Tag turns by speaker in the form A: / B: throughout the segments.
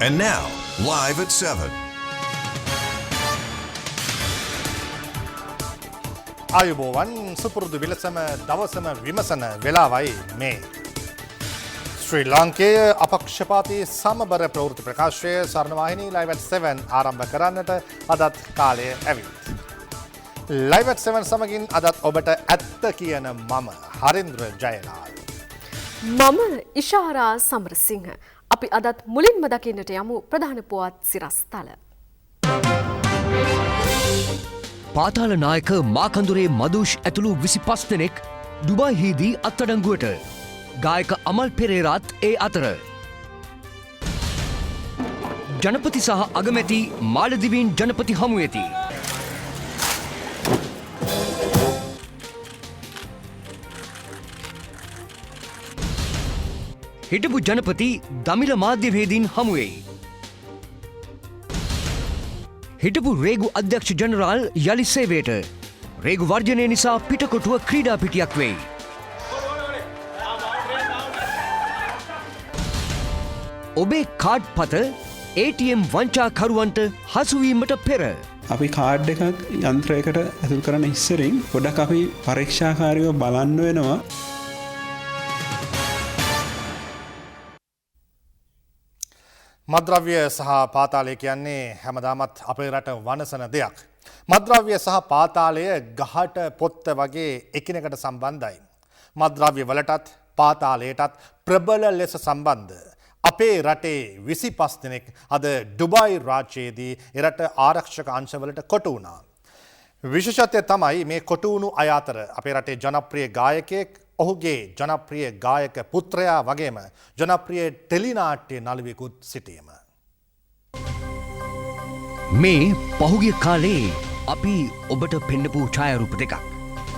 A: And now, live at 7.
B: ආයුබෝවන් සුපුරුදු විලසම දවසම විමසන වෙලාවයි මේ. ශ්‍රී ලාංකේය අපක්ෂපාතී සමබර ප්‍රවෘත්ති ප්‍රකාශය ස්වර්ණවාහිනී ලයිව් at 7 ආරම්භ කරන්නට අදත් කාලය ඇවිත්. ලයිව් at 7 සමගින් අදත් ඔබට ඇත්ත කියන මම හරින්ද්‍ර ජයලාල්.
C: මම ඉෂාරා සමරසිංහ. අපි අදත් මුලින්ම දකින්නට යමු ප්‍රධාන පුවත් සිරස්තල.
D: පාතාල නායක මාකඳුරේ මදුෂ් ඇතුළු 25 දෙනෙක් ඩුබායිහිදී අත්අඩංගුවට. ගායක අමල් පෙරේරාත් ඒ අතර. ජනපති සහ අගමැති මාලදිවයින් ජනපති හමු වෙති. හිටපු ජනපති දමිළ මාධ්‍යවේදීන් හමුවෙයි. හිටපු රේගු අධ්‍යක්ෂ ජනරාල් යළි සේවයට. රේගු වර්ජනය නිසා පිටකොටුව ක්‍රීඩා පිටියක් වෙයි. ඔබේ කාඩ් පත ATM වංචාකරුවන්ට හසුවීමට පෙර.
E: අපි කාඩ් එකක් යන්ත්‍රයකට ඇතුල් කරන ඉස්සරින් ගොඩක් අපි පරීක්ෂාකාරීව බලන්න වෙනවා.
B: මද්‍රව්‍ය සහ පාතාලය කියන්නේ හැමදාමත් අපේ රට වනසන දෙයක්. මද්‍රව්‍ය සහ පාතාලය ගහට පොත්ත වගේ එකිනෙකට සම්බන්ධයි. මද්‍රව්‍ය වලටත් පාතාලයටත් ප්‍රබල ලෙස සම්බන්ධ. අපේ රටේ 25 දෙනෙක් අද ඩුබායි රාජ්‍යයේදී එරට ආරක්ෂක අංශවලට කොටු වුණා. විශේෂත්වය තමයි මේ කොටු වුණු අය අතර අපේ රටේ ජනප්‍රිය ගායකයෙක්, ඔහුගේ ජනප්‍රිය ගායක පුත්‍රයා වගේම ජනප්‍රිය ටෙලිනාට්‍ය නළුවෙකුත් සිටීම.
D: මේ පහුගිය කාලේ අපි ඔබට පෙන්නපු ඡායාරූප දෙකක්.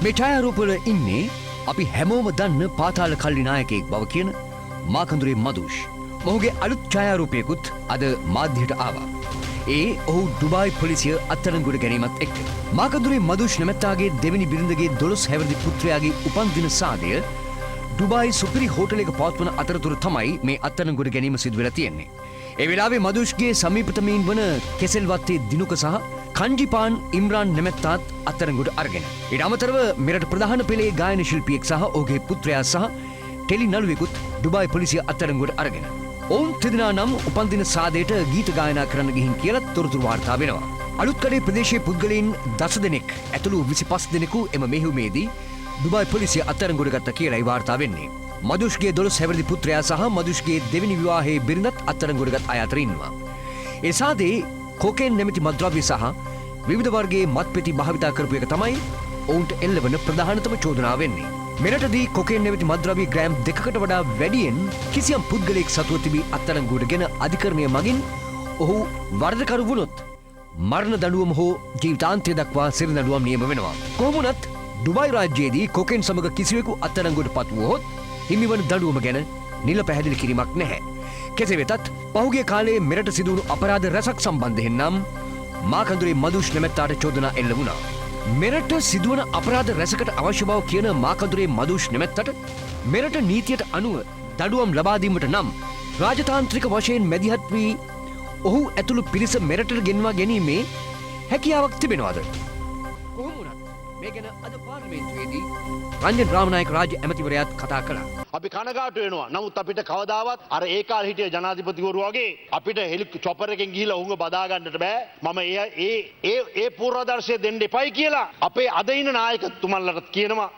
D: මේ ඡායාරූපවල ඉන්නේ අපි හැමෝම දන්න පාතාල කල්ලි නායකයෙක් බව කියන මාකඳුරේ මදුෂ්. මොහුගේ අලුත් ඡායාරූපයකුත් අද මාධ්‍යයට ආවා. ඒ ඔහු ඩුබායි පොලිසිය අත්අඩංගුවට ගැනීමත් එක්ක. මාකඳුරේ මදුෂ් නැමැත්තාගේ දෙවෙනි බිරිඳගේ 12 හැවිරිදි පුත්‍රයාගේ උපන්දින සාදය ඩුබායි සුපිරි හෝටලයක පවත්වන අතරතුර තමයි මේ අත්අඩංගුවට ගැනීම සිදු වෙලා තියෙන්නේ. ඒ වෙලාවේ මදුෂ්ගේ සමීපතමයින් වන කෙසෙල්වත්තේ දිනුක සහ කන්ජිපාන් ඉම්රාන් නැමැත්තාත් අත්අඩංගුවට අරගෙන. ඊට අමතරව මෙරට ප්‍රධාන පෙළේ ගායන ශිල්පියෙක් සහ ඔහුගේ පුත්‍රයා සහ ටෙලි නළුවෙකුත් ඩුබායි පොලිසිය අත්අඩංගුවට අරගෙන. ඔවුන් තිදෙනා නම් උපන්දින සාදයට ගීත ගායනා කරන්න ගිහින් කියලා තොරතුරු වාර්තා වෙනවා. අලුත්කඩේ ප්‍රදේශයේ පුද්ගලයන් 10 දෙනෙක් ඇතුළු 25 දෙනෙකු එම මෙහෙයුමේදී ඩුබායි පොලිසිය අත්අඩංගුවට ගත්තා කියලායි වාර්තා වෙන්නේ. මදුෂ්ගේ 12 හැවිරිදි පුත්‍රයා සහ මදුෂ්ගේ දෙවෙනි විවාහයේ බිරිඳත් අත්අඩංගුවට ගත් අය අතර ඉන්නවා. ඒ සාදේ කොකේන් නැමැති මත්ද්‍රව්‍ය සහ විවිධ වර්ගයේ මත්පෙති භාවිතා කරපු එක තමයි ඔවුන්ට එල්ලවන ප්‍රධානතම චෝදනාව වෙන්නේ. මෙරටදී කොකේන් නැමැති මද්‍රව්‍ය ග්‍රෑම් 2කට වඩා වැඩියෙන් කිසියම් පුද්ගලයෙක් සතුව තිබී අත්අඩංගුවට ගෙන අධිකරණය මගින් ඔහු වරදකරු වුණොත් මරණ දඬුවම හෝ ජීවිතාන්තය දක්වා සිර දඬුවම් නියම වෙනවා. කොහොම වුණත් ඩුබායි රාජ්‍යයේදී කොකේන් සමග කිසිවෙකු අත්අඩංගුවට පත් වුවහොත් හිමිවන දඬුවම ගැන නිල පැහැදිලි කිරීමක් නැහැ. කෙසේ වෙතත් පහුගිය කාලයේ මෙරට සිදුවුණු අපරාධ රැසක් සම්බන්ධයෙන් නම් මාකඳුරේ මදුෂ් නැමැත්තාට චෝදනා එල්ල වුණා. මෙරට සිදුවන අපරාධ රැසකට අවශ්‍ය බව කියන මාකඳුරේ මදුෂ් නැමැත්තට මෙරට නීතියට අනුව දඩුවම් ලබා දීමට නම් රාජතාන්ත්‍රික වශයෙන් මැදිහත් වී ඔහු ඇතුළු පිරිස මෙරටට ගෙන්වා ගැනීමේ හැකියාවක් තිබෙනවද? කොහොම වුණත් මේ ගැන අද පාර්ලිමේන්තුවේදී රංජන් රාමනායක රාජ්‍ය ඇමතිවරයාත් කතා කළා.
F: අපි කනගාටු වෙනවා. නමුත් අපිට කවදාවත් අර ඒ කාලේ හිටිය ජනාධිපතිවරු වගේ අපිට චොපර් එකෙන් ගිහිල්ලා උංග බදා ගන්නට බෑ. මම ඒ පූර්වාදර්ශය දෙන්න එපයි කියලා අපේ අද ඉන්න නායකතුමන්ලට කියනවා.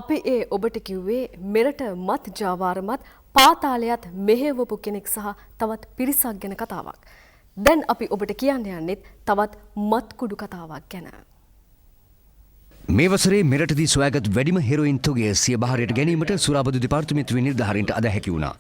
C: අපි ඒ ඔබට කිව්වේ මෙරට මත් ජාවාරමත් පාතාලයත් මෙහෙවපු කෙනෙක් සහ තවත් පිරිසක් ගැන කතාවක්. දැන් අපි ඔබට කියන්න යන්නෙත් තවත් මත්කුඩු කතාවක් ගැන.
D: මේ වසරේ මෙරටදී සොයාගත් වැඩිම හෙරොයින් තොගය සිය බහරයට ගැනීමට සුරාබදු දෙපාර්තමේන්තුවේ නිලධාරීන්ට අද හැකි වුණා.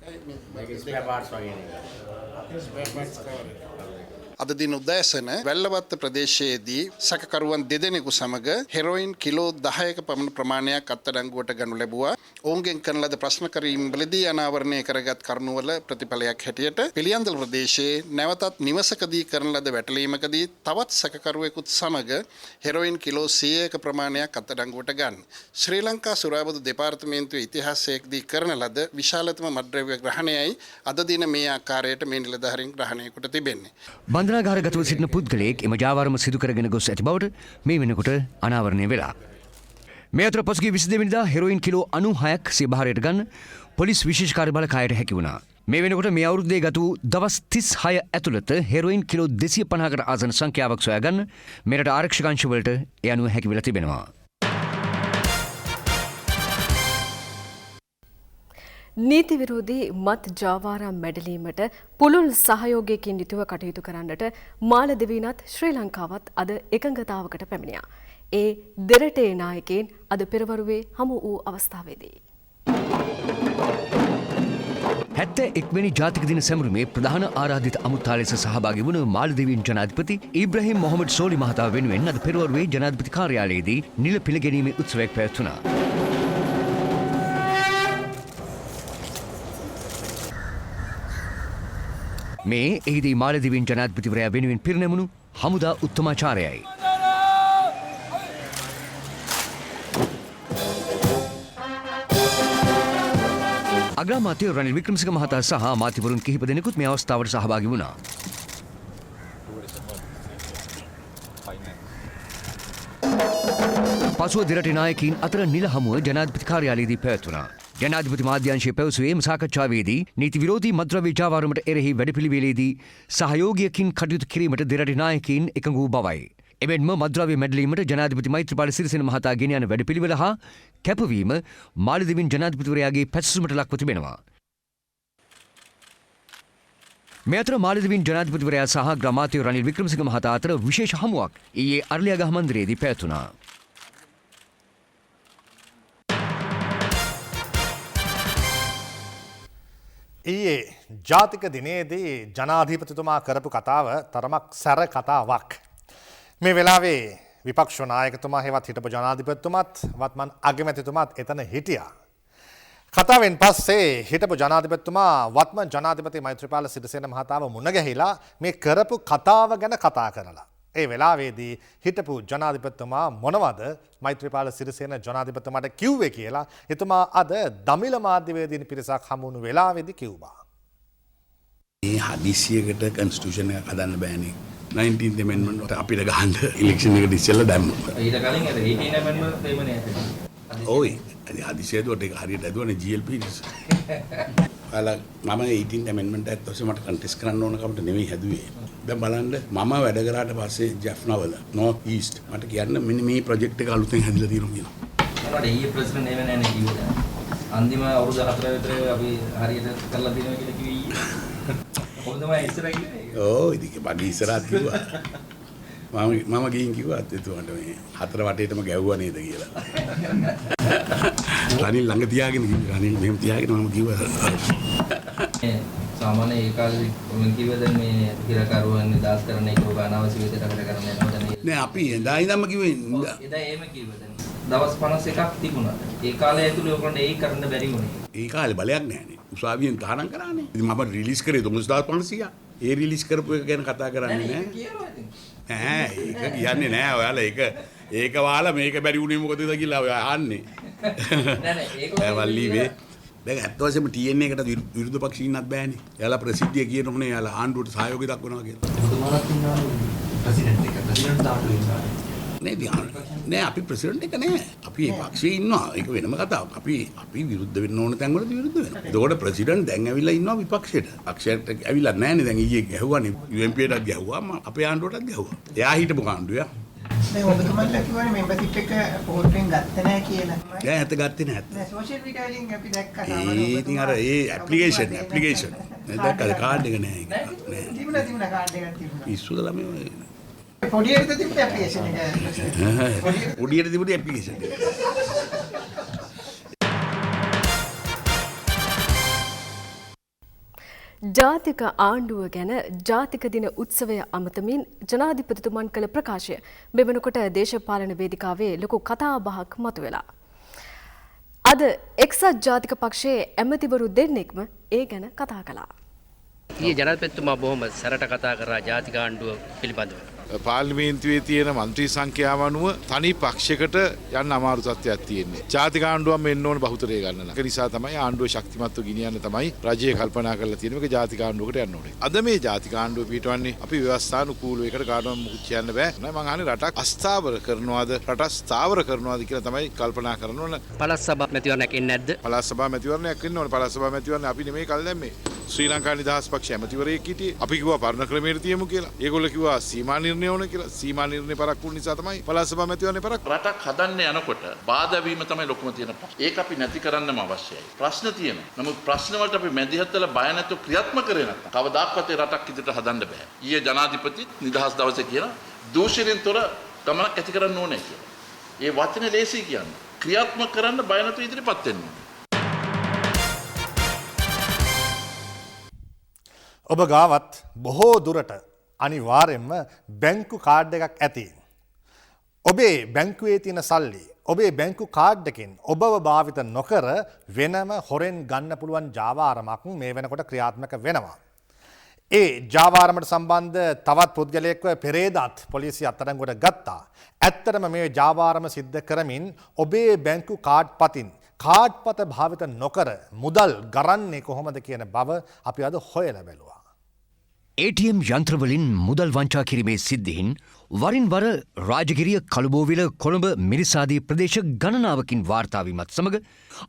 G: අද දින උදෑසන වැල්ලවත්ත ප්‍රදේශයේදී සැකකරුවන් දෙදෙනෙකු සමග හෙරොයින් කිලෝ 10ක පමණ ප්‍රමාණයක් අත්අඩංගුවට ගනු ලැබුවා. ඔවුන්ගෙන් කරන ලද ප්‍රශ්න කිරීම්වලදී අනාවරණය කරගත් කරුණුවල ප්‍රතිඵලයක් හැටියට පිළියන්දල ප්‍රදේශයේ නැවතත් නිවසකදී කරන ලද වැටලීමකදී තවත් සැකකරුවෙකුත් සමග හෙරොයින් කිලෝ 100ක ප්‍රමාණයක් අත්අඩංගුවට ගන්න. ශ්‍රී ලංකා සුරාබදු දෙපාර්තමේන්තුවේ ඉතිහාසයේදී කරන ලද විශාලතම මත්ද්‍රව්‍ය ග්‍රහණයයි අද දින මේ ආකාරයට මේ නිලධාරීන් ග්‍රහණය කොට තිබෙන්නේ.
D: බන්ධනාගාරගතව සිටින පුද්ගලයෙක් එම ජාවාරම සිදු කරගෙන ගොස් ඇති බවට මේ වෙනකොට අනාවරණය වෙලා. මේ අතර පසුගිය 22 වෙනිදා හෙරොයින් කිලෝ 96ක් සිය භාරයට ගන්න පොලිස් විශේෂ කාර්යබලකායට හැකි වුණා. මේ වෙනකොට මේ අවුරුද්දේ ගත වූ දවස් 36 ඇතුළත හෙරොයින් කිලෝ 250කට ආසන සංඛ්‍යාවක් සොයාගන්න මෙරට ආරක්ෂක අංශවලට ඒ අනුව හැකි වෙලා තිබෙනවා.
C: නීති විරෝධී මත් ජාවාරම් මැඩලීමට පුළුල් සහයෝගයකින් යුතුව කටයුතු කරන්නට මාලදිවයිනත් ශ්‍රී ලංකාවත් අද එකඟතාවකට පැමිණියා. ඒ දෙරටේ නායකයින් අද පෙරවරුවේ හමු වූ අවස්ථාවේදී
D: 71 වෙනි ජාතික දින සැමරුමේ ප්‍රධාන ආරාධිත අමුත්තා ලෙස සහභාගී වුණ මාලදිවයින් ජනාධිපති ඉබ්‍රහීම් මොහමඩ් සෝලි මහතා වෙනුවෙන් අද පෙරවරුවේ ජනාධිපති කාර්යාලයේදී නිල පිළිගැනීමේ උත්සවයක් පැවැත්වුණා. මේ එහිදී මාලදිවයින් ජනාධිපතිවරයා වෙනුවෙන් පිරිනැමුණු හමුදා උත්තමාචාර්යයි. අග්‍රාමාත්‍ය රනිල් වික්‍රමසිංහ මහතා සහ අමාත්‍යවරුන් කිහිප දෙනෙකුත් මේ අවස්ථාවට සහභාගී වුණා. පසුව දෙරටේ නායකයින් අතර නිල හමුව ජනාධිපති කාර්යාලයේදී පැවැත්වුණා. ජනාධිපති මාධ්‍යංශයේ පැවසුවේ සාකච්ඡාවේදී නීති විරෝධී මත්ද්‍රව්‍ය ජාවාරමට එරෙහි වැඩපිළිවෙලේදී සහයෝගයකින් කටයුතු කිරීමට දෙරටේ නායකයින් එකඟ වූ බවයි. එමෙන්ම මත්ද්‍රව්‍ය මැඩලීමට ජනාධිපති මෛත්‍රීපාල සිරිසේන මහතා ගෙන යන වැඩපිළිවෙල හා කැපවීම මාලදිවයින් ජනාධිපතිවරයාගේ පැසසුමට ලක්ව තිබෙනවා. මේ අතර මාලදිවයින් ජනාධිපතිවරයා සහ අග්‍රාමාත්‍ය රනිල් වික්‍රමසිංහ මහතා අතර විශේෂ හමුවක් ඊයේ අරලියගහ මන්දිරයේදී පැවැත්වුණා.
B: ඊයේ ජාතික දිනේදී ජනාධිපතිතුමා කරපු කතාව තරමක් සැර කතාවක්. මේ වෙලාවේ විපක්ෂ නායකතුමා හෙවත් හිටපු ජනාධිපතිතුමත් වත්මන් අගමැතිතුමාත් එතන හිටියා. කතාවෙන් පස්සේ හිටපු ජනාධිපතිතුමා වත්මන් ජනාධිපති මෛත්‍රීපාල සිරිසේන මහතාව මුණ ගැහිලා මේ කරපු කතාව ගැන කතා කරලා. ඒ වෙලාවේදී හිටපු ජනාධිපතිතුමා මොනවද මෛත්‍රීපාල සිරිසේන ජනාධිපතිතුමාට කිව්වේ කියලා එතුමා අද දමිළ මාධ්‍යවේදීන් පිරිසක් හමු වුණු වෙලාවේදී කිව්වා.
H: මේ හදිසියකට කන්ස්ටිටියුෂන් එක හදන්න බෑනේ. 19th amendment අපිට ගහන්න ඉලෙක්ෂන් එකට ඉස්සෙල්ලා දැම්මා. ඊට කලින් අර 18th amendment දෙමනේ ඇත්තේ. ඔයි හදිසියකට ඒක හරියට ඇදුවනේ GLP නිසා. මම 18th amendment එකත් ඔස්සේ මට කන්ටෙස්ට් කරන්න ඕන කමට නෙමෙයි හැදුවේ. දැන් බලන්න මම වැඩ කරාට පස්සේ ජැෆ්නවල north east මට කියන්න මෙන්න මේ ප්‍රොජෙක්ට් එක අලුතෙන් හැදිලා තියෙනවා කියලා.
I: මට ඊයේ ප්‍රෙසිඩන්ට් නෙවෙයි නෑනේ කිව්වේ. අන්තිම අවුරුදු 4 විතර අපි හරියට කරලා දිනවා කියලා කිව්වේ. කොහොමද මම ඉස්සරහ කිව්වේ?
H: ඔව් ඉතින් මගේ ඉස්සරහත් කිව්වා. මම ගිහින් කිව්වා එතුමාට මේ හතර වටේටම ගැව්වා නේද කියලා. රනිල් ළඟ තියාගෙන කිව්වා. රනිල් මෙහෙම තියාගෙන මම කිව්වා.
I: සාමාන්‍ය ඒ කාලේ මම කිව්වා දැන් මේ හිරකරුවන් නිදාස් කරන එක ඔබ අනාවශ්‍ය විදිහට අපිට කරන්න යනවා දැන්.
H: නෑ අපි එදා ඉඳන්ම කිව්වේ.
I: එදා එහෙම කිව්වා දැන්. දවස් 51ක් තිබුණා. ඒ කාලය ඇතුළේ ඔයගොල්ලෝ ඒක කරන්න බැරි වුණේ.
H: ඒ කාලේ බලයක් නෑනේ. උසාවියෙන් තහනම් කරානේ. ඉතින් මම රිලීස් කරේ 19500. ඒ රිලීස් කරපු එක ගැන කතා කරන්නේ නෑ. නෑ ඒක කියන්නේ නෑ ඔයාලා ඒක වාලා මේක බැරි වුණේ මොකදද කියලා ඔයා අහන්නේ. නෑ ඒක වල්ලීවේ දැන් අත් වශයෙන්ම TN එකට විරුද්ධ පක්ෂීන්නත් බෑනේ. එයාලා ප්‍රසිද්ධිය කියනෝනේ එයාලා ආණ්ඩුවට සහයෝගය දක්වනවා කියලා.
I: ඔබතුමාලත් ඉන්නවා ප්‍රෙසිඩන්ට් එක. ප්‍රෙසිඩන්ට් තාපු ඉන්නවා.
H: නෑ අපි ප්‍රෙසිඩන්ට් එක නෑ. අපි මේ පක්ෂයේ ඉන්නවා. ඒක වෙනම කතාවක්. අපි විරුද්ධ වෙන්න ඕන තැන් වලදී විරුද්ධ වෙනවා. එතකොට ප්‍රෙසිඩන්ට් දැන් ඇවිල්ලා ඉන්නවා විපක්ෂයට. පක්ෂයට ඇවිල්ලා නෑනේ දැන් ඊයේ ගැහුවානේ UMP එකටත් ගැහුවා අපේ ආණ්ඩුවටත් ගැහුවා. එයා හිටපු ආණ්ඩුව.
J: දැන් ඔබතුමාලා කිව්වනේ මෙම්බර්ෂිප් එක පොල්ටෙන් ගත්තේ නැහැ කියලා.
H: දැන් ඇත්ත ගත්තේ නැහැ.
J: දැන් සෝෂල් මීඩියා වලින් අපි දැක්කා
H: ඒ ඉතින් අර ඒ ඇප්ලිකේෂන් දැක්කද කාඩ් එක නැහැ ඒක. නෑ.
J: තිබුණා කාඩ් එකක් තිබුණා.
H: ඉස්සුද ළමයි
J: පොඩියට තිබුණ ඇප්ලිකේෂන් එක.
H: පොඩියට තිබුණ ඇප්ලිකේෂන් එක.
C: ජාතික ආණ්ඩුව ගැන ජාතික දින උත්සවය අමතමින් ජනාධිපතිතුමන් කළ ප්‍රකාශය මෙවනකොට දේශපාලන වේදිකාවේ ලොකු කතාබහක් මතුවෙලා. අද එක්සත් ජාතික පක්ෂයේ ඇමතිවරු දෙන්නෙක්ම ඒ ගැන කතා කළා.
K: ඊයේ ජනාධිපතිතුමා බොහොම සැරට කතා කරා ජාතික ආණ්ඩුව පිළිබඳව.
L: පාර්ලිමේන්තුවේ තියෙන මන්ත්‍රී සංඛ්‍යාව අනුව තනි පක්ෂයකට යන්න අමාරු තත්ත්වයක් තියෙන්නේ. ජාතික ආණ්ඩුවම එන්න ඕන බහුතරය ගන්න. ඒක නිසා තමයි ආණ්ඩුව ශක්තිමත්ව ගෙනියන්න තමයි රජය කල්පනා කරලා තියෙන්නේ. මේක ජාතික ආණ්ඩුවකට යන්න ඕනේ. අද මේ ජාතික ආණ්ඩුව පිටවන්නේ අපි ව්‍යවස්ථානුකූලව ඒකට කාටවත් මුකුත් කියන්න බෑ. මම අහන්නේ රටක් අස්ථාවර කරනවාද රට ස්ථාවර කරනවාද කියලා තමයි කල්පනා කරන්න ඕන.
K: පළාත් සභා මැතිවරණයක් එන්නේ නැද්ද?
L: පළාත් සභා මැතිවරණයක් එන්න ඕනේ. පළාත් සභා මැතිවරණය අපි නෙමෙයි කල් දැම්මේ. ශ්‍රී ලංකා නිදහස් පක්ෂ ඇමතිවරයෙක් හිටියේ. අපි කිව්වා පරණ ක්‍රමයට තියමු කියලා. ඒගොල්ලෝ කිව්වා සීමා නිර්ණය ඕන කියලා. සීමා නිර්ණය පරක් වුන නිසා තමයි පළාත් සභා මැතිවරණේ පරක්.
M: රටක් හදන්න යනකොට බාධා වීම තමයි ලොකුම තියෙන ප්‍රශ්න. ඒක අපි නැති කරන්නම අවශ්‍යයි. ප්‍රශ්න තියෙනවා. නමුත් ප්‍රශ්න වලට අපි මැදිහත් වෙලා බය නැතුව ක්‍රියාත්මක කරේ නැත්නම් කවදාක්වත් ඒ රටක් ඉදිරියට හදන්න බෑ. ඊයේ ජනාධිපති නිදහස් දවසේ කියන දූෂණයෙන් තොර ගමනක් ඇති කරන්න ඕනේ කියලා. ඒ වචනේ ලේසි කියන්නේ. ක්‍රියාත්මක කරන්න බය නැතුව ඉදිරියපත් වෙන්න ඕනේ.
B: ඔබ ගාවත් බොහෝ දුරට අනිවාර්යෙන්ම බැංකු කාඩ් එකක් ඇති. ඔබේ බැංකුවේ තියෙන සල්ලි ඔබේ බැංකු කාඩ් එකෙන් ඔබව භාවිත නොකර වෙනම හොරෙන් ගන්න පුළුවන් ජාවාරමක් මේ වෙනකොට ක්‍රියාත්මක වෙනවා. ඒ ජාවාරමට සම්බන්ධ තවත් පුද්ගලයෙක්ව පෙරේදාත් පොලිසිය අත්අඩංගුවට ගත්තා. ඇත්තටම මේ ජාවාරම සිද්ධ කරමින් ඔබේ බැංකු කාඩ් පතින් කාඩ් පත භාවිත නොකර මුදල් ගරන්නේ කොහොමද කියන බව අපි අද හොයලා බැලුවා.
D: ATM යන්ත්‍රවලින් මුදල් වංචා කිරීමේ සිද්ධීන් වරින් වර රාජගිරිය කළුබෝවිල කොළඹ මිරිසාදී ප්‍රදේශ ගණනාවකින් වාර්තා වීමත් සමග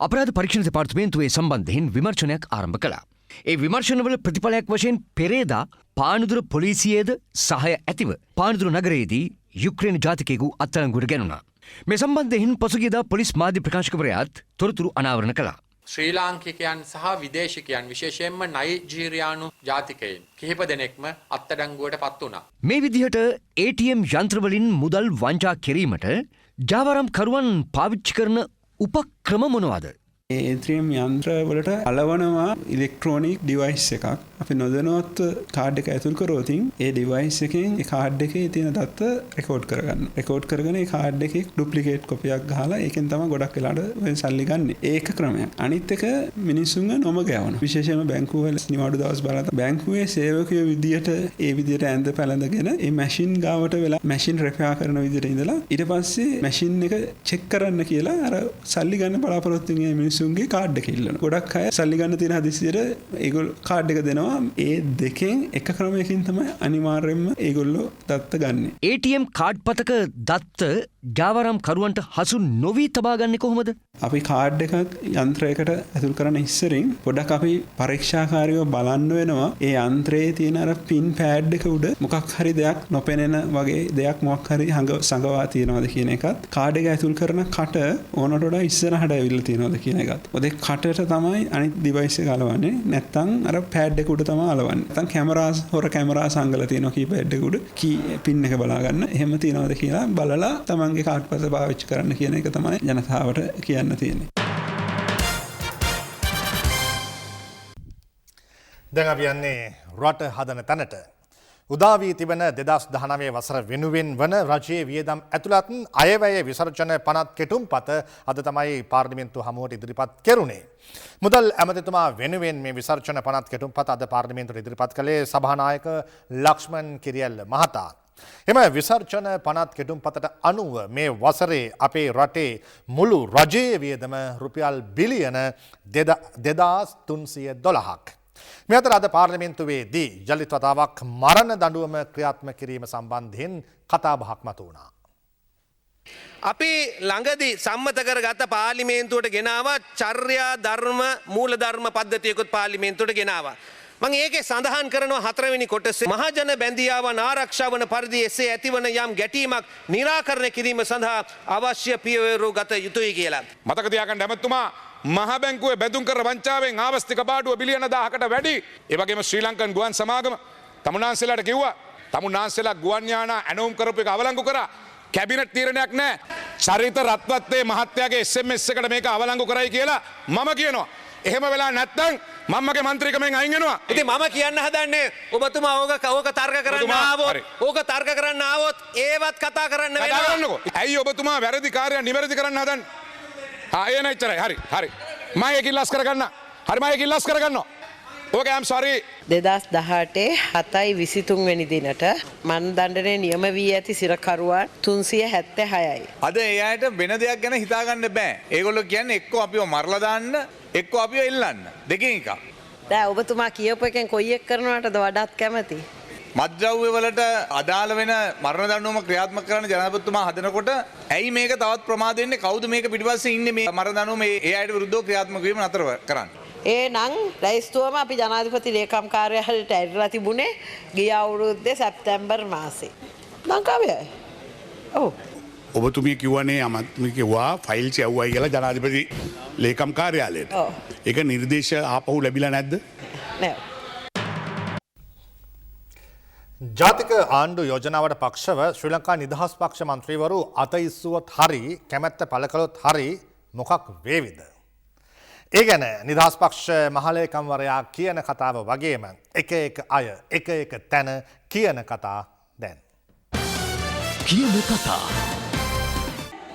D: අපරාධ පරීක්ෂණ දෙපාර්තමේන්තුවේ සම්බන්ධයෙන් විමර්ශනයක් ආරම්භ කළා. ඒ විමර්ශනවල ප්‍රතිඵලයක් වශයෙන් පෙරේදා පානදුර පොලිසියේද සහාය ඇතිව පානදුර නගරයේදී යුක්‍රේන ජාතිකයෙකු අත්අඩංගුවට ගැනුණා. මේ සම්බන්ධයෙන් පසුගියදා පොලිස් මාධ්‍ය ප්‍රකාශකවරයාත් තොරතුරු අනාවරණ කළා.
N: ශ්‍රී ලාංකිකයන් සහ විදේශිකයන් විශේෂයෙන්ම නයිජීරියානු ජාතිකයින් කිහිප දෙනෙක්ම අත්අඩංගුවට පත් වුණා.
D: මේ විදිහට ATM යන්ත්‍රවලින් මුදල් වංචා කිරීමට ජාවාරම් කරුවන් පාවිච්චි කරන උපක්‍රම මොනවාද?
E: ATM යන්ත්‍රවලට අලවනවා ඉලෙක්ට්‍රොනික් ඩිවයිස් එකක්. අපි නොදැනුවත්ව කාඩ් එක ඇතුල් කරොතින් ඒ ඩිවයිස් එකෙන් ඒ කාඩ් එකේ තියෙන දත්ත රෙකෝඩ් කරගන්න. රෙකෝඩ් කරගෙන ඒ කාඩ් එකේ ඩුප්ලිකේට් කොපියක් ගහලා ඒකෙන් තමයි ගොඩක් වෙලාවට සල්ලි ගන්න. ඒක ක්‍රමයක්. අනිත් එක මිනිස්සුන්ව නොමග යවනවා. විශේෂයෙන්ම බැංකුවල නිවාඩු දවස් බලලා බැංකුවේ සේවකයෝ විදියට ඒ විදියට ඇඳ පැළඳගෙන ඒ මැෂින් ගාවට වෙලා මැෂින් රිපෙයාර් කරන විදියට ඉඳලා ඊට පස්සේ මැෂින් එක චෙක් කරන්න කියලා අර සල්ලි ගන්න බලාපොරොත්තු වෙන මිනිස්සුන්ගේ කාඩ් එක ඉල්ලනවා. ගොඩක් අය සල්ලි ගන්න තියෙන හදිසියට ඒගොල්ලෝ කාඩ් එක දෙනවා. ඒ දෙකෙන් එක ක්‍රමයකින් තමයි අනිවාර්යයෙන්ම ඒගොල්ලෝ දත්ත ගන්න.
D: ATM කාඩ් පතක දත්ත ජාවාරම් කරුවන්ට හසු නොවී තබා ගන්නේ කොහොමද?
E: අපි කාඩ් එකක් යන්ත්‍රයකට ඇතුල් කරන ඉස්සරින් පොඩක් අපි පරීක්ෂාකාරීව බලන්න වෙනවා. ඒ යන්ත්‍රයේ තියෙන අර පින් පෑඩ් එක උඩ මොකක් හරි දෙයක් නොපෙනෙන වගේ දෙයක් මොකක් හරි සංගවා තියෙනවද කියන එකත් කාඩ් එක ඇතුල් කරන කට ඕනට වඩා ඉස්සරහට ඇවිල්ලා තියෙනවද කියන එකත්. ඔතේ කටට තමයි අනිත් ඩිවයිස් එක අලවන්නේ. නැත්තම් අර පෑඩ් එක උඩ තමයි අලවන්නේ. නැත්තම් කැමරාස් හොර කැමරා සංගල තියෙනවා කීපෑඩ් එක උඩ කී පින් එක බලා ගන්න. එහෙම තියෙනවද කියලා බලලා තමන්ගේ කාඩ් පත පාවිච්චි කරන්න කියන එක තමයි ජනතාවට කියන්න තියෙන්නේ.
B: දැන් අපි යන්නේ රට හදන තැනට. උදා වී තිබෙන 2019 වසර වෙනුවෙන් වන රජයේ වියදම් ඇතුළත් අයවැය විසර්ජන පනත් කෙටුම්පත අද තමයි පාර්ලිමේන්තුව හමුවට ඉදිරිපත් කෙරුණේ. මුදල් ඇමතිතුමා වෙනුවෙන් මේ විසර්ජන පනත් කෙටුම්පත අද පාර්ලිමේන්තුවට ඉදිරිපත් කළේ සභානායක ලක්ෂ්මන් කිරියල්ල මහතා. එම විසර්ජන පනත් කෙටුම්පතට අනුව මේ වසරේ අපේ රටේ මුළු රජයේ වියදම රුපියල් බිලියන 2312ක්. මේ අතර අද පාර්ලිමේන්තුවේදී යලිත් වතාවක් මරණ දඬුවම ක්‍රියාත්මක කිරීම සම්බන්ධයෙන් කතාබහක් මතුවුණා.
O: අපි ළඟදී සම්මත කරගත්ත පාර්ලිමේන්තුවට ගෙනාවා චර්යා ධර්ම මූලධර්ම පද්ධතියකුත් පාර්ලිමේන්තුවට ගෙනාවා. මම ඒකේ සඳහන් කරනවා 4 වෙනි කොටසේ මහජන බැඳියාවන් ආරක්ෂා වන පරිදි එසේ ඇතිවන යම් ගැටීමක් निराකරණය කිරීම සඳහා අවශ්‍ය පියවරු ගත යුතුයි කියලා.
P: මතක තියාගන්න ඇමතුමා මහ බැංකුවේ බැඳුම් කර වංචාවෙන් ආවස්තික පාඩුව බිලියන 1000කට වැඩි. ඒ වගේම ශ්‍රී ලංකන් ගුවන් සමාගම තමුන්නාන්සේලාට කිව්වා තමුන්නාන්සේලා ගුවන් යානා ඇනවුම් කරපු එක අවලංගු කරා. කැබිනට් තීරණයක් නැහැ. චරිත රත්වත්තේ මහත්තයාගේ SMS එකට මේක අවලංගු කරයි කියලා මම කියනවා. එහෙම වෙලා නැත්නම් මම්මගේ මන්ත්‍රීකමෙන් අයින් වෙනවා.
O: ඉතින් මම කියන්න හදන්නේ ඔබතුමා ඕක තර්ක කරන්න ආවොත් ඕක තර්ක කරන්න ආවොත් ඒවත් කතා කරන්න වෙනවා.
P: කතා කරන්නකෝ. ඇයි ඔබතුමා වැරදි කාර්යය නිවැරදි කරන්න හදන්නේ? එන එච්චරයි. හරි. මම ඒක ඉල්ලස් කරගන්න. හරි මම ඒක ඉල්ලස් කරගන්නවා. ඕකේ I'm sorry.
Q: 2018 7/23 වෙනි දිනට මන්දණ්ඩනයේ නියම වී ඇති සිරකරුවන් 376යි.
R: අද ඒ අයට වෙන දෙයක් ගැන හිතාගන්න බෑ. ඒගොල්ලෝ කියන්නේ එක්කෝ අපිව මරලා දාන්න, එක්කෝ අපිව එල්ලන්න. දෙකෙන් එකක්.
Q: දැන් ඔබතුමා කියපු එකෙන් කොයි එක කරනවටද වඩාත් කැමති?
R: මත්ද්‍රව්‍ය වලට අදාළ වෙන මරණ දඬුවම ක්‍රියාත්මක කරන්න ජනාධිපතිතුමා හදනකොට ඇයි මේක තවත් ප්‍රමාද වෙන්නේ? කවුද මේක පිටිපස්සේ ඉන්නේ මේ මරණ දඬුවම ඒ අයට විරුද්ධව ක්‍රියාත්මක වීම නතර කරන්නේ?
Q: ඒ නම් ලැයිස්තුවම අපි ජනාධිපති ලේකම් කාර්යාලයට ඇරලා තිබුණේ ගිය අවුරුද්දේ සැප්තැම්බර් මාසේ. ලංකාවේ. ඔව්.
H: ඔබතුමිය කිව්වනේ අමත්මිය කිව්වා ෆයිල්ස් යවුවයි කියලා ජනාධිපති ලේකම් කාර්යාලයට.
Q: ඔව්.
H: ඒක නිර්දේශ ආපහු ලැබිලා නැද්ද?
Q: නෑ.
B: ජාතික ආණ්ඩු යෝජනාවට පක්ෂව ශ්‍රී ලංකා නිදහස් පක්ෂ මන්ත්‍රීවරු අතඉස්සුවොත් හරි කැමැත්ත පළ කළොත් හරි මොකක් වේවිද? ඒ ගැන නිදහස් පක්ෂ මහලේකම්වරයා කියන කතාව වගේම එක අය එක තැන කියන කතා දැන්.
D: කියන කතා.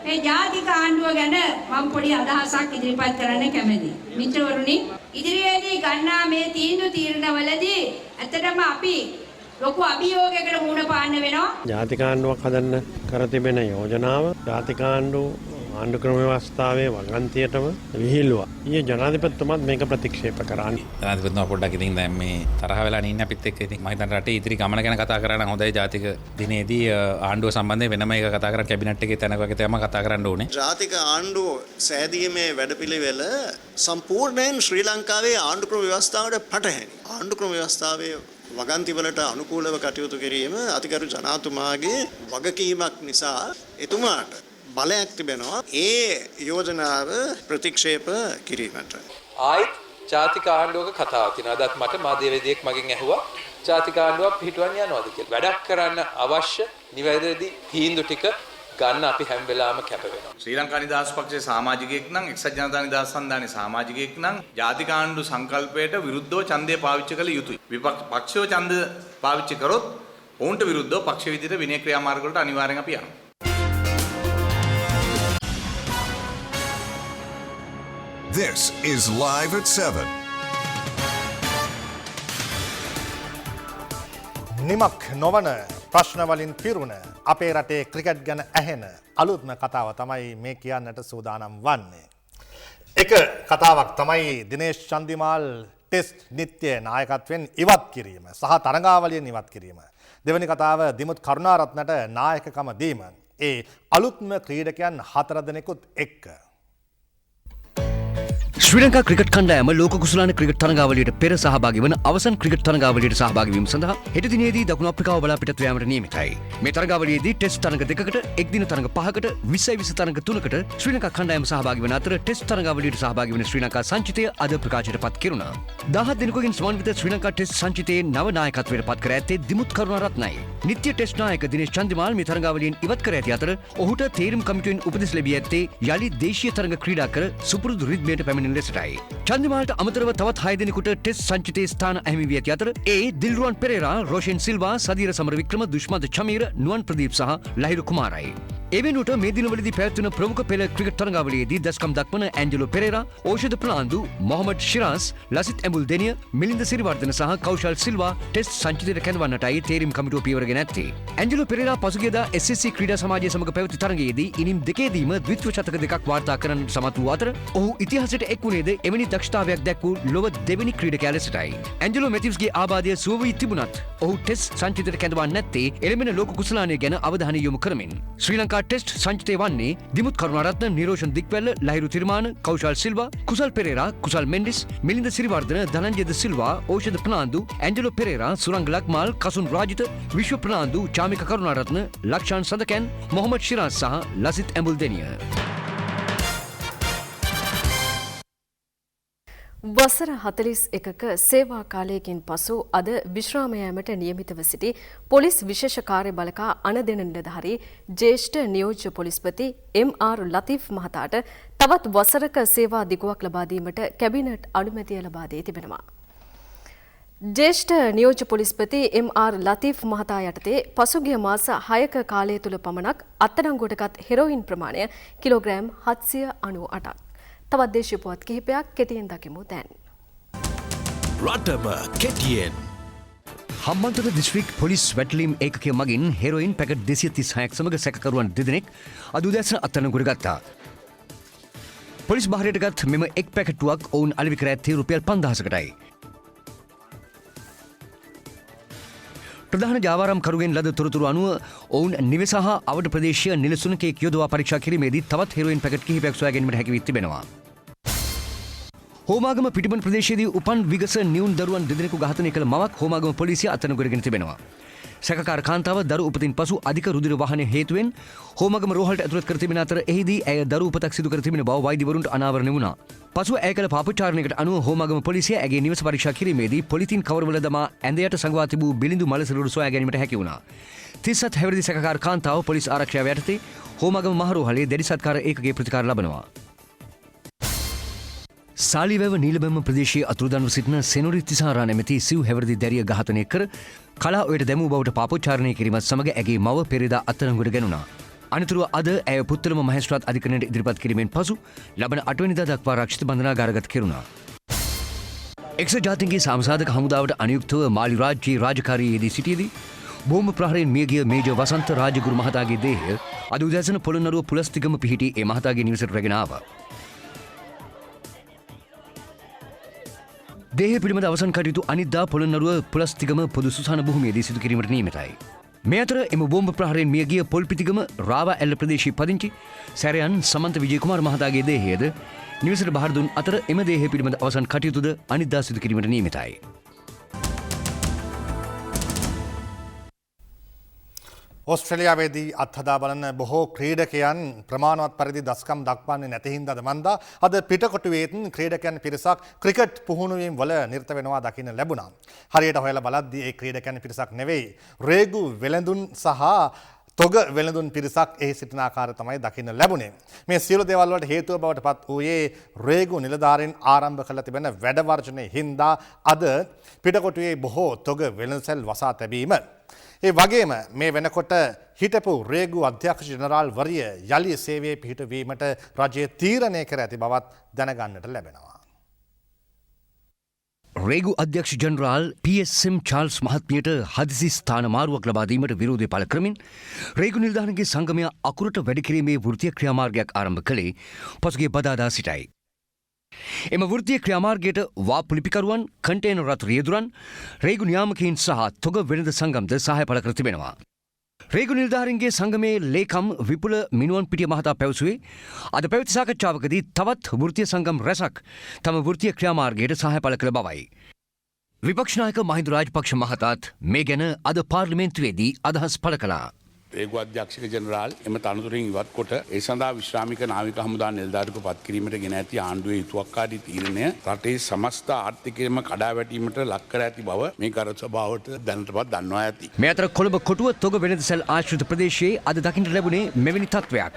S: මේ ජාතික ආණ්ඩුව ගැන මම පොඩි අදහසක් ඉදිරිපත් කරන්න කැමතියි. මිත්‍රවරුනි, ඉදිරියේදී ගන්නා මේ තීරණවලදී ඇත්තටම අපි ලොකු අභියෝගයකට මුහුණ පාන්න වෙනවා.
T: ජාතික ආණ්ඩුවක් හදන්න කර තිබෙන යෝජනාව ජාතික ආණ්ඩු ක්‍රම ව්‍යවස්ථාවේ වගන්තියටම විහිළුවා. ඊයේ ජනාධිපතිතුමාත් මේක ප්‍රතික්ෂේප කරා.
U: ජනාධිපතිතුමා පොඩ්ඩක් ඉතින් දැන් මේ තරහ වෙලා ඉන්නේ අපිත් එක්ක. ඉතින් මම හිතන්නේ රටේ ඉදිරි ගමන ගැන කතා කරා නම් හොඳයි. ජාතික දිනේදී ආණ්ඩුව සම්බන්ධයෙන් වෙනම එක කතා කරන් කැබිනට් එකේ තැනක වගේ තමයි කතා කරන්න ඕනේ.
V: ජාතික ආණ්ඩුව සෑදීමේ වැඩපිළිවෙල සම්පූර්ණයෙන් ශ්‍රී ලංකාවේ ආණ්ඩු ක්‍රම ව්‍යවස්ථාවට පටහැනි. ආණ්ඩු ක්‍රම ව්‍යවස්ථාවේ වගන්තිවලට අනුකූලව කටයුතු කිරීම අතිගරු ජනාතුමාගේ වගකීමක් නිසා එතුමාට බලයක් තිබෙනවා ඒ යෝජනාව ප්‍රතික්ෂේප කිරීමට.
N: ආයිත් ජාතික ආණ්ඩුවක කතාවක් තියෙනවා. අදත් මට මාධ්‍යවේදියෙක් මගෙන් ඇහුවා ජාතික ආණ්ඩුවක් පිටුවන් යනවාද කියලා. වැඩක් කරන්න අවශ්‍ය නිවැරදි තීන්දුව ටික ගන්න අපි හැම වෙලාවෙම කැප වෙනවා.
R: ශ්‍රී ලංකා නිදහස් පක්ෂයේ සමාජිකයෙක් නම් එක්සත් ජනතා නිදහස් සන්ධානයේ සමාජිකයෙක් නම් ජාතික ආණ්ඩු සංකල්පයට විරුද්ධව ඡන්දය පාවිච්චි කළ යුතුයි. විපක්ෂ පක්ෂව ඡන්ද පාවිච්චි කරොත් ඔවුන්ට විරුද්ධව පක්ෂ විදිහට විනය ක්‍රියාමාර්ග වලට අනිවාර්යෙන් අපි යනවා.
A: This is Live at 7.
B: නිමක් නොවන ප්‍රශ්නවලින් පිරුණ අපේ රටේ ක්‍රිකට් ගැන ඇහෙන අලුත්ම කතාව තමයි මේ කියන්නට සූදානම් වන්නේ. එක කතාවක් තමයි දිනේෂ් චන්දිමාල් ටෙස්ට් නිත්‍ය නායකත්වයෙන් ඉවත් කිරීම සහ තරඟාවලියෙන් ඉවත් කිරීම. දෙවැනි කතාව දිමුත් කරුණාරත්නට නායකකම දීම. ඒ අලුත්ම ක්‍රීඩකයන් 4 දෙනෙකුත් එක්ක.
D: ශ්‍රී ලංකා ක්‍රිකට් කණ්ඩායම ලෝක කුසලාන ක්‍රිකට් තරඟාවලියට පෙර සහභාගී වන අවසන් ක්‍රිකට් තරඟාවලියට සහභාගී වීම සඳහා හෙට දිනේදී දකුණු අප්‍රිකාව බලා පිටත් යාමට නියමිතයි. මේ තරඟාවලියේදී ටෙස්ට් තරඟ 2කට, එක්දින තරඟ 5කට, 20 තරඟ 3කට ශ්‍රී ලංකා කණ්ඩායම සහභාගී වන අතර ටෙස්ට් තරඟාවලියට සහභාගී වන ශ්‍රී ලංකා සංචිතය අද ප්‍රකාශයට පත් කෙරුණා. 17 දිනකකින් සමන්විත ශ්‍රී ලංකා ටෙස්ට් සංචිතයේ නව නායකත්වයට පත් කර ඇත්තේ දිමුත් කරුණාරත්නයි. නිත්‍ය ටෙස්ට් නායක දිනේෂ් චන්දිමාල් මේ තරඟාවලියෙන් ඉවත් කර ඇති අතර ඔහුට තේරීම් කමිටුවෙන් උපදෙස් ලැබී ඇත්තේ යලි දේශීය තරඟ ක්‍රීඩා කර සුපුරුදු රිද්මයට පැමිණෙන ලෙසටයි. චන්දිමාල්ට අමතරව තවත් 6 දෙනෙකුට ටෙස්ට් සංචිතයේ ස්ථාන අහිමි වී ඇති අතර ඒ දිල්රුවන් පෙරේරා, රෝෂන් සිල්වා, සදීර සමරවික්‍රම, දුෂ්මන්ත චමීර, නුවන් ප්‍රදීප් සහ ලහිරු කුමාරයි. ඒ වෙනුවට මේ දිනවලදී පැවැත්වෙන ප්‍රමුඛ පෙළ ක්‍රිකට් තරඟාවලියේදී දස්කම් දක්වන ඇන්ජලෝ පෙරේරා, ඕෂධ ප්‍රනාන්දු, මොහමඩ් ශිරාස්, ලසිත් ඇඹුල් දෙනිය, මිලින්ද සිරිවර්ධන සහ කෞශල් සිල්වා ටෙස්ට් සංචිතයට කැඳවන්නටයි තේරීම් කමිටුව පියවරගෙන ඇත්තේ. ඇන්ජලෝ පෙරේරා පසුගියදා SSC ක්‍රීඩා සමාජය සමග පැවති තරඟයේදී ඉනිම් දෙකේදීම ද්විත්ව ශතක දෙකක් වාර්තා කරන්නට සමත් වූ අතර ඔහු ඉතිහාසයට එක් වුණේද එවැනි දක්ෂතාවයක් දැක් වූ ලොව දෙවෙනි ක්‍රීඩකයා ලෙසටයි. ඇන්ජලෝ මැතිව්ස්ගේ ආබාධය සුව වී තිබුණත් ඔහු ටෙස්ට් සංචිතයට කැඳවන්නේ නැත්තේ එළඹෙන ලෝක කුසලානය ගැන අවධානය යොමු කරමින්. ශ්‍රී ලංකා ටෙස්ට් සංචිතය වන්නේ දිමුත් කරුණාරත්න, නිරෝෂන් දික්වැල්ල, ලහිරු තිරිමාන, කෞශල් සිල්වා, කුසල් පෙරේරා, කුසල් මෙන්ඩිස්, මිලින්ද සිරිවර්ධන, ධනංජයද සිල්වා, ඕෂධ ප්‍රනාන්දු, ඇන්ජලෝ පෙරේරා, සුරංග ලක්මාල්, කසුන් රාජිත, විශ්ව ප්‍රනාන්දු, චාමික කරුණාරත්න, ලක්ෂාන් සඳකැන්, මොහමඩ් ශිරාස් සහ ලසිත් ඇඹුල් දෙනිය.
C: වසර 41ක සේවා කාලයකින් පසු අද විශ්‍රාම යාමට නියමිතව සිටි පොලිස් විශේෂ කාර්ය බළකා අනදෙන නිලධාරී ජ්‍යෙෂ්ඨ නියෝජ්‍ය පොලිස්පති එම්.ආර්. ලතීෆ් මහතාට තවත් වසරක සේවා දිගුවක් ලබා දීමට කැබිනට් අනුමැතිය ලබා දී තිබෙනවා. ජ්‍යෙෂ්ඨ නියෝජ්‍ය පොලිස්පති එම්.ආර්. ලතීෆ් මහතා යටතේ පසුගිය මාස 6ක කාලය තුල පමණක් අත්අඩංගුවටගත් හෙරෝයින් ප්‍රමාණය කිලෝග්‍රෑම් 798ක්. තවත් දේශීය පුවත් කිහිපයක් කෙටියෙන් දකිමු දැන්.
D: රටම කෙටියෙන්. හම්බන්තොට දිස්ත්‍රික් පොලිස් වැටලීම් ඒකකය මගින් හෙරෝයින් පැකට් 236ක් සමග සැකකරුවන් දෙදෙනෙක් අද උදෑසන අත්අඩංගුවට ගත්තා. පොලිස් භාරයට ගත් මෙම එක් පැකට්ටුවක් ඔවුන් අලෙවි කර ඇත්තේ රුපියල් 5000කටයි. ප්‍රධාන ජාවාරම්කරුගෙන් ලද තොරතුරු අනුව ඔවුන් නිවස හා අවට ප්‍රදේශීය නිලසුනකෙක් යොදවා පරීක්ෂා කිරීමේදී තවත් හෙරෝයින් පැකට් කිහිපයක් සොයා ගැනීමට හැකි වී තිබෙනවා. හෝමාගම පිටිබන් ප්‍රදේශයේදී උපන් විගස නිවුන් දරුවන් දෙදෙනෙකු ඝාතනය කළ මවක් හෝමාගම පොලිසිය අත්අඩංගුවටගෙන තිබෙනවා. සැකකාර කාන්තාව දරු උපතින් පසු අධික රුධිර වහනය හේතුවෙන් හෝමාගම රෝහලට ඇතුළත් කර තිබෙන අතර එහිදී ඇය දරු උපතක් සිදු කර තිබෙන බව වෛද්‍යවරුන්ට අනාවරණය වුණා. පසුව ඇය කළ පාපචාරණයකට අනුව හෝමාගම පොලිසිය ඇගේ නිවස පරීක්ෂා කිරීමේදී පොලිතින් කවරවල දමා ඇඳයට සඟවා තිබූ බිලිඳු මලසිරුරු සොයා ගැනීමට හැකි වුණා. 37 හැවිරිදි සැකකාර කාන්තාව පොලිස් ආරක්ෂාව යටතේ හෝමාගම මහරෝහලේ දැඩි සත්කාර ඒකකයේ ප්‍රතිකාර ලබනවා. සාලිවැව නීලබැම්ම ප්‍රදේශයේ අතුරුදන්ව සිටින සෙනොරි තිසාරා නැමැති සිව් හැවිරිදි දැරිය ඝාතනය කර කලා ඔයට දැමූ බවට පාපෝච්චාරණය කිරීමත් සමග ඇගේ මව පෙරේදා අත්අඩංගුවට ගැනුණා. අනතුරුව අද ඇය පුත්තලම මහේස්ත්‍රාත් අධිකරණයට ඉදිරිපත් කිරීමෙන් පසු ලබන 8 වෙනිදා දක්වා රක්ෂිත බන්ධනාගාරගත කෙරුණා. එක්සත් ජාතීන්ගේ සාමසාධක හමුදාවට අනුයුක්තව මාලි රාජ්‍යයේ රාජකාරියේදී සිටියේදී බෝම්බ ප්‍රහාරයෙන් මියගිය මේජර් වසන්ත රාජගුරු මහතාගේ දේහය අද උදෑසන පොළොන්නරුව පුලස්තිගම පිහිටි ඒ මහතාගේ නිවසට රැගෙන ආවා. දේහය පිළිබඳ අවසන් කටයුතු අනිද්දා පොළොන්නරුව පුලස්තිගම පොදු සුසාන භූමියේදී සිදු කිරීමට නියමිතයි. මේ අතර එම බෝම්බ ප්‍රහාරයෙන් මියගිය පොල්පිටිගම රාවා ඇල්ල ප්‍රදේශයේ පදිංචි සැරයන් සමන්ත විජේකුමාර මහතාගේ දේහයද නිවසට බහර දුන් අතර එම දේහය පිළිබඳ අවසන් කටයුතුද අනිද්දා සිදු කිරීමට නියමිතයි.
B: ඔස්ට්‍රේලියාවේදී අත්හදා බලන බොහෝ ක්‍රීඩකයන් ප්‍රමාණවත් පරිදි දස්කම් දක්වන්නේ නැති හින්දාද මන්දා අද පිටකොටුවේත් ක්‍රීඩකයන් පිරිසක් ක්‍රිකට් පුහුණුවීම් වල නිරත වෙනවා දකින්න ලැබුණා. හරියට හොයලා බලද්දී ඒ ක්‍රීඩකයන් පිරිසක් නෙවෙයි රේගු වෙළඳුන් සහ තොග වෙළඳුන් පිරිසක් එහි සිටින ආකාරය තමයි දකින්න ලැබුණේ. මේ සියලු දේවල් වලට හේතුව බවට පත් වූයේ රේගු නිලධාරීන් ආරම්භ කළ තිබෙන වැඩ වර්ජනයේ හින්දා අද පිටකොටුවේ බොහෝ තොග වෙළඳසැල් වසා තැබීම. ඒ වගේම මේ වෙනකොට හිටපු රේගු අධ්‍යක්ෂ ජනරාල් වරිය යලි සේවයේ පිහිටවීමට රජය තීරණය කර ඇති බවත් දැනගන්නට ලැබෙනවා.
D: රේගු අධ්‍යක්ෂ ජනරාල් PSM චාල්ස් මහත්මියට හදිසි ස්ථාන මාරුවක් ලබා දීමට විරෝධය පළ කරමින් රේගු නිලධාරීන්ගේ සංගමය අකුරට වැඩ කිරීමේ වෘත්තීය ක්‍රියාමාර්ගයක් ආරම්භ කළේ පසුගිය බදාදා සිටයි. එම වෘත්තීය ක්‍රියාමාර්ගයට වාප්පු ලිපිකරුවන්, කන්ටේනර් රථ රියදුරන්, රේගු නියාමකයින් සහ තොග වෙළඳ සංගම්ද සහාය පළ කර තිබෙනවා. රේගු නිලධාරීන්ගේ සංගමේ ලේකම් විපුල මිනුවන්පිටිය මහතා පැවසුවේ අද පැවති සාකච්ඡාවකදී තවත් වෘත්තීය සංගම් රැසක් තම වෘත්තීය ක්‍රියාමාර්ගයට සහාය පළ කළ බවයි. විපක්ෂ නායක මහින්ද රාජපක්ෂ මහතාත් මේ ගැන අද පාර්ලිමේන්තුවේදී අදහස් පළ කළා.
H: රේගු අධ්‍යක්ෂක ජනරාල් එම තනතුරින් ඉවත් කොට ඒ සඳහා විශ්‍රාමික නාවික හමුදා නිලධාරියෙකු පත් කිරීමට ගෙන ඇති ආණ්ඩුවේ හිතුවක්කාරී තීරණය රටේ සමස්ත ආර්ථිකයම කඩා වැටීමට ලක් කර ඇති බව මේ කර සභාවට දැනටමත් දන්වා ඇති.
D: මේ අතර කොළඹ කොටුව තොග වෙළඳසැල් ආශ්‍රිත ප්‍රදේශයේ අද දකින්නට ලැබුණේ මෙවැනි තත්ත්වයක්.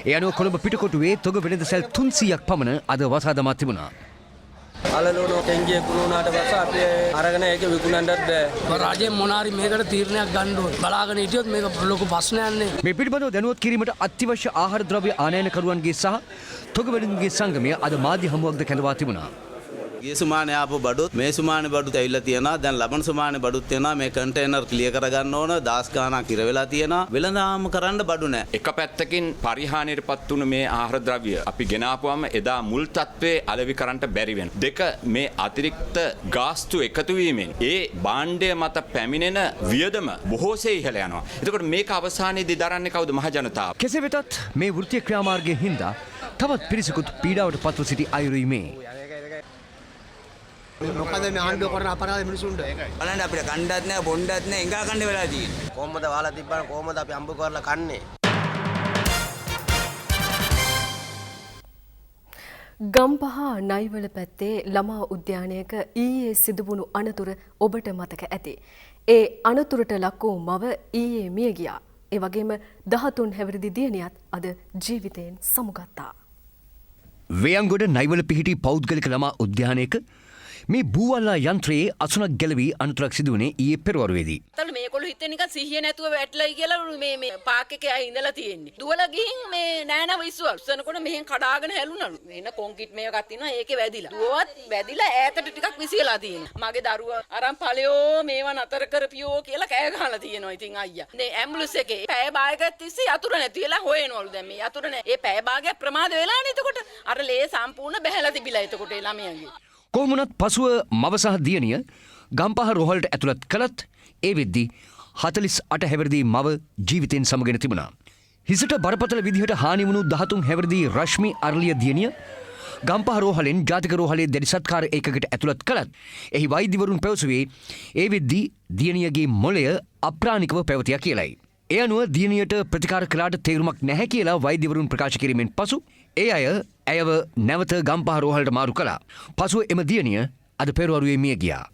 D: ඒ අනුව කොළඹ පිටකොටුවේ තොග වෙළඳසැල් 300ක් පමණ අද වසා දමා තිබුණා.
F: අලලෝනෝ ටෙන්ගිය කුණුනාට පස්සේ අපි අරගෙන ඒක විකුණන්නත් බෑ. රජයෙන් මොනාරි මේකට තීරණයක් ගන්න ඕනේ. බලාගෙන හිටියොත් මේක ලොකු ප්‍රශ්නයක් නේ.
D: මේ පිළිබඳව දැනුවත් කිරීමට අත්‍යවශ්‍ය ආහාර ද්‍රව්‍ය ආනයනකරුවන්ගේ සහ තොග වෙළඳුන්ගේ සංගමය අද මාධ්‍ය හමුවක්ද කැඳවා තිබුණා.
G: ගිය සුමානේ ආපු බඩුත් මේ සුමානේ බඩුත් ඇවිල්ලා තියෙනවා. දැන් ලබන සුමානේ බඩුත් තියෙනවා. මේ කන්ටේනර් ක්ලියර් කරගන්න ඕන. දාස් ගාණක් ඉර වෙලා තියෙනවා. වෙළඳාම කරන්න බඩු නැහැ.
W: එක පැත්තකින් පරිහානියටපත් වුණු මේ ආහාර ද්‍රව්‍ය අපි ගෙනාපුවම එදා මුල් තත්ත්වයේ අලෙවි කරන්නට බැරි වෙන. දෙක මේ අතිරික්ත ගාස්තු එකතු වීමෙන් ඒ භාණ්ඩය මත පැමිණෙන වියදම බොහෝසේ ඉහළ යනවා. එතකොට මේක අවසානයේදී දරන්නේ කවුද? මහ ජනතාව.
D: කෙසේ වෙතත් මේ වෘත්තීය ක්‍රියාමාර්ගයේ හින්දා තවත් පිරිසකුත් පීඩාවට පත්ව සිටි අයුරුයි මේ.
F: මොකද මේ ආණ්ඩුව කරන අපරාධ මිනිසුන්ට බලන්න අපිට කණ්ඩත් නැහැ බොණ්ඩත් නැහැ එංගා කන්න වෙලා තියෙන්නේ කොහොමද වාලා තිබ්බම කොහොමද අපි අම්බ කරලා කන්නේ
C: ගම්පහ නයිවල පැත්තේ ළමා උද්‍යානයක ඊයේ සිදුවුණු අනතුර ඔබට මතක ඇති. ඒ අනතුරට ලක් වූ මව ඊයේ මිය ගියා. ඒ වගේම 13 හැවිරිදි දියණියත් අද ජීවිතයෙන් සමුගත්තා.
D: වේයන්ගොඩ නයිවල පිහිටි පෞද්ගලික ළමා උද්‍යානයක මේ බූවල්ලා යන්ත්‍රයේ අසුනක් ගැලවී අනතුරක් සිදුවුණේ ඊයේ පෙරවරුවේදී.
I: තල මේගොල්ලෝ හිතේ නිකන් සිහිය නැතුව වැටලයි කියලා මේ පාක් එකේ ආයි ඉඳලා තියෙන්නේ. දුවලා ගිහින් මේ නෑනව ඉස්සුවා. උස්සනකොට මෙහෙන් කඩාගෙන හැලුණලු. එන කොන්ක්‍රීට් මේකක් තියෙනවා ඒකේ වැදිලා. දුවත් වැදිලා ඈතට ටිකක් විසියලා තියෙනවා. මගේ දරුවා අරන් ඵලයෝ මේවා නතර කරපියෝ කියලා කෑ ගහලා තියෙනවා ඉතින් අයියා. මේ ඇම්බුලන්ස් එකේ පැය භාගයක් තිස්සේ යතුරු නැති වෙලා හොයනවලු දැන් මේ යතුරු නැහැ. ඒ පැය භාගයක් ප්‍රමාද වෙලානේ එතකොට. අර ලේ සම්පූර්ණ බැහැලා තිබිලා එතකොට ඒ ළමයාගේ.
D: කොහොමුණත් පසුව මව සහ දියණිය ගම්පහ රෝහලට ඇතුළත් කළත් ඒ වෙද්දී 48 හැවිරිදි මව ජීවිතෙන් සමගෙන තිබුණා. හිසට බරපතල විදිහට හානි වුණු 13 හැවිරිදි රශ්මි අර්ලිය දියණිය ගම්පහ රෝහලෙන් ජාතික රෝහලේ දැඩි සත්කාර ඒකකට ඇතුළත් කළත් එහි වෛද්‍යවරුන් පැවසුවේ ඒ වෙද්දී දියණියගේ මොළය අප්‍රාණිකව පැවතියා කියලයි. ඒ අනුව දියණියට ප්‍රතිකාර කළාට තේරුමක් නැහැ කියලා වෛද්‍යවරුන් ප්‍රකාශ කිරීමෙන් පසු ඒ අය ඇයව නැවත ගම්පහ රෝහලට මාරු කළා. පසුව එම දියණිය අද පෙරවරුවේ මිය ගියා.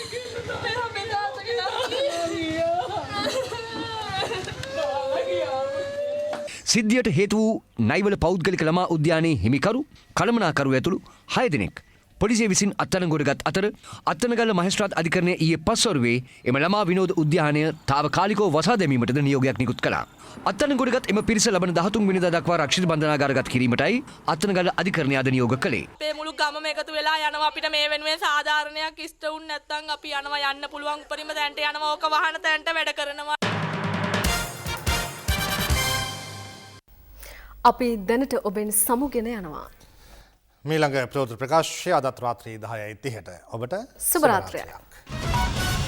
D: සිද්ධියට හේතු වූ නයිවල පෞද්ගලික ළමා උද්‍යානයේ හිමිකරු කළමනාකරු ඇතුළු 6 දෙනෙක් පොලිසිය විසින් අත්අඩංගුවට අතර අත්තනගල්ල මහේස්ත්‍රාත් අධිකරණය ඊයේ පස්වරුවේ එම ළමා විනෝද උද්‍යානය තාවකාලිකව වසා දැමීමටද නියෝගයක් නිකුත් කළා. අත්අඩංගුවටගත් එම පිරිස ලබන 13 වෙනිදා දක්වා රක්ෂිත බන්ධනාගාරගත කිරීමටයි අත්තනගල්ල අධිකරණය අද නියෝග කළේ.
J: අපේ මුළු ගමම එකතු වෙලා යනවා අපිට මේ වෙනුවෙන් සාධාරණයක් ඉෂ්ට වුන් නැත්නම් අපි යනවා යන්න පුළුවන් උපරිම තැනට යනවා ඕක වහන තැනට වැඩ කරනවා.
C: අපි දැනට ඔබෙන් සමුගෙන යනවා.
B: මීළඟ ප්‍රවෘත්ති ප්‍රකාශය අදත් රාත්‍රී 10:30ට ඔබට
C: සුබ රාත්‍රියක්.